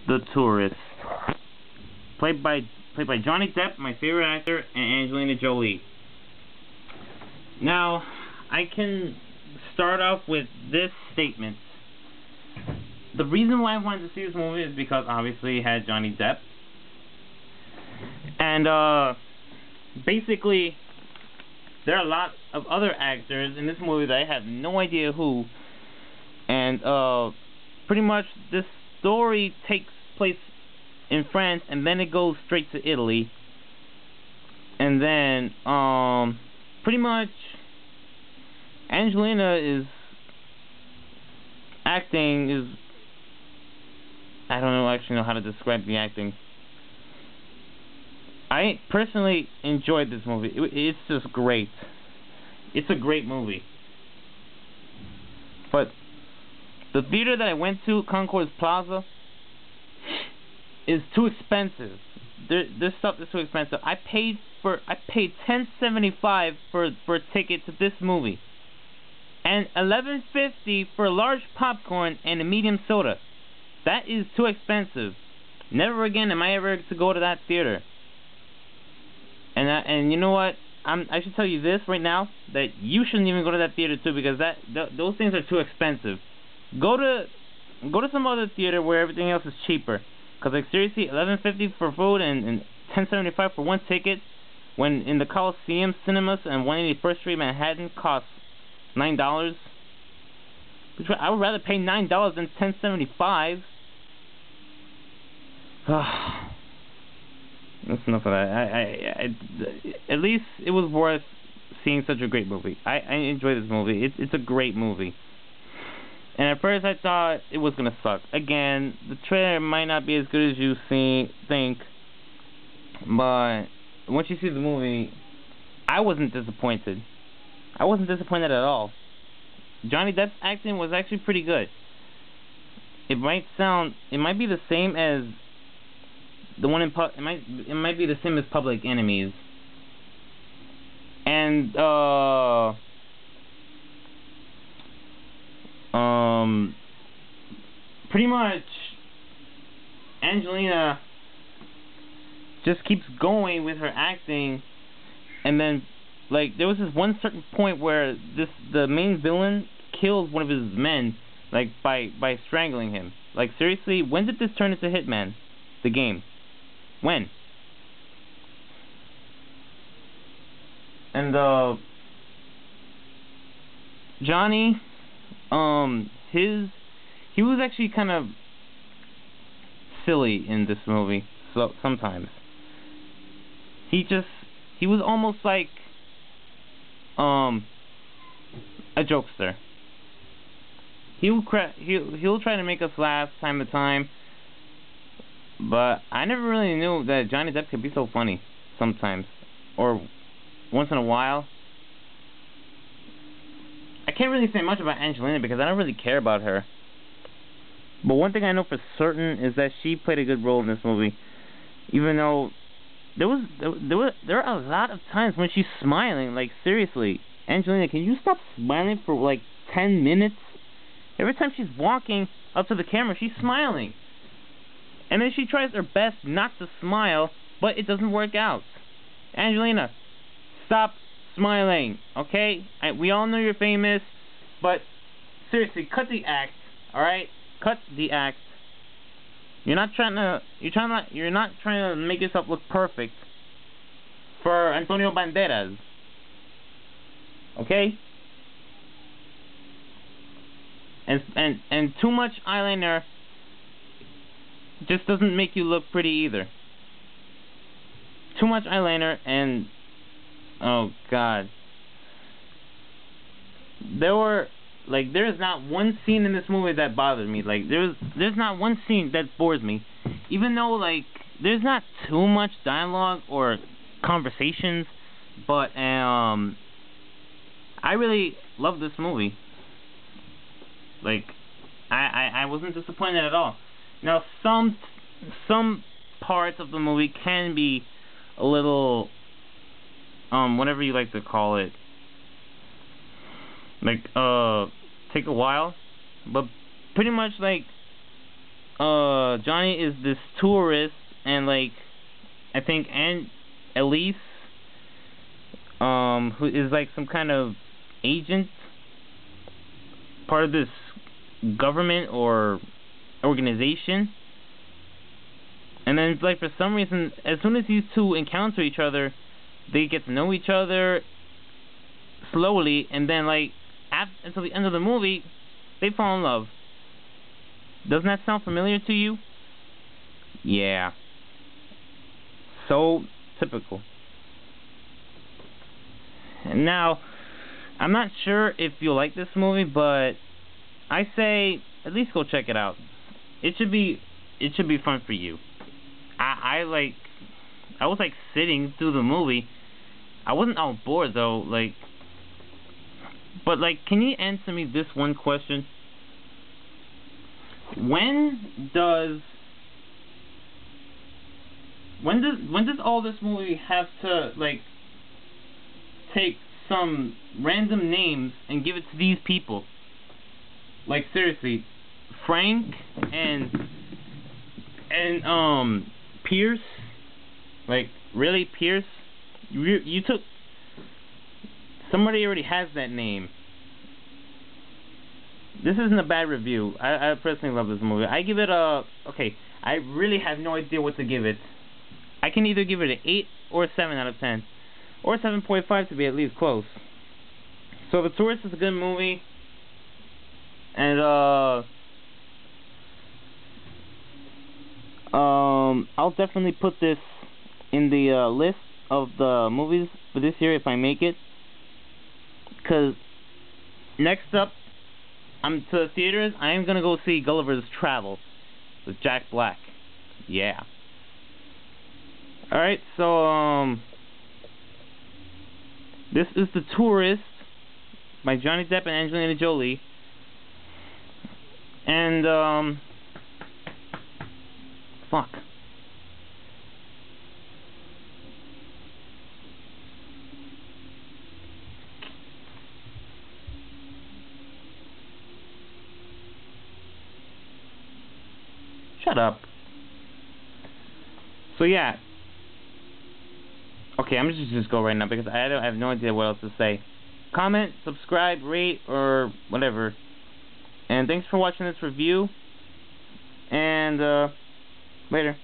The Tourist, played by Johnny Depp, my favorite actor, and Angelina Jolie. Now, I can start off with this statement. The reason why I wanted to see this movie is because obviously it had Johnny Depp. And basically, there are a lot of other actors in this movie that I have no idea who. And pretty much this story takes place in France, and then it goes straight to Italy. And then pretty much Angelina is acting is, I don't know actually know how to describe the acting. I personally enjoyed this movie. It's just great. It's a great movie. But the theater that I went to, Concourse Plaza, is too expensive. This stuff is too expensive. I paid $10.75 for a ticket to this movie, and $11.50 for a large popcorn and a medium soda. That is too expensive. Never again am I ever to go to that theater. And you know what? I should tell you this right now, that you shouldn't even go to that theater too, because those things are too expensive. Go to some other theater where everything else is cheaper. Cause like seriously, $11.50 for food and $10.75 for one ticket, when in the Coliseum Cinemas and 181st Street, Manhattan, costs $9. Which I would rather pay $9 than $10.75. That's enough of that. At least it was worth seeing such a great movie. I enjoy this movie. It's a great movie. And at first I thought it was gonna suck. Again, the trailer might not be as good as you think, but once you see the movie, I wasn't disappointed. I wasn't disappointed at all. Johnny Depp's acting was actually pretty good. It might be the same as the one in it might be the same as Public Enemies. And pretty much Angelina just keeps going with her acting, and then like there was this one certain point where the main villain kills one of his men, like by strangling him. Like seriously, when did this turn into Hitman, the game? When? And Johnny, he was actually kind of silly in this movie. So sometimes he was almost like a jokester. He'll try to make us laugh time to time, but I never really knew that Johnny Depp could be so funny sometimes, or once in a while. I can't really say much about Angelina because I don't really care about her. But one thing I know for certain is that she played a good role in this movie. Even though there are a lot of times when she's smiling. Like seriously, Angelina, can you stop smiling for like 10 minutes? Every time she's walking up to the camera, she's smiling. And then she tries her best not to smile, but it doesn't work out. Angelina, stop smiling, okay? We all know you're famous, but seriously, cut the act, alright? Cut the act. You're not trying to make yourself look perfect for Antonio Banderas. Okay? And too much eyeliner just doesn't make you look pretty either. Too much eyeliner, and oh god. There's not one scene in this movie that bothered me. Like there's not one scene that bores me. Even though like there's not too much dialogue or conversations, but I really love this movie. Like I wasn't disappointed at all. Now some parts of the movie can be a little whatever you like to call it, like take a while, but pretty much like Johnny is this tourist, and like, I think Elise, who is like some kind of agent, part of this government or organization. And then, like, for some reason, as soon as these two encounter each other, they get to know each other slowly, and then, like, until the end of the movie, they fall in love. Doesn't that sound familiar to you? Yeah. So typical. And now, I'm not sure if you'll like this movie, but I say at least go check it out. It should be fun for you. I was like sitting through the movie. I wasn't all bored though, like. But like, can you answer me this one question? When does all this movie have to like take some random names and give it to these people? Like, seriously, Frank and Pierce? Like, really, Pierce? You took... Somebody already has that name. This isn't a bad review. I personally love this movie. I give it a... Okay, I really have no idea what to give it. I can either give it an 8 or a 7 out of 10. Or 7.5 to be at least close. So The Tourist is a good movie. And, I'll definitely put this in the list of the movies for this year if I make it. Because next up, I'm to the theaters. I am gonna go see Gulliver's Travels with Jack Black. Yeah. All right. So this is The Tourist by Johnny Depp and Angelina Jolie. And fuck. Shut up. So yeah. Okay, I'm just go right now because I have no idea what else to say. Comment, subscribe, rate, or whatever. And thanks for watching this review. And later.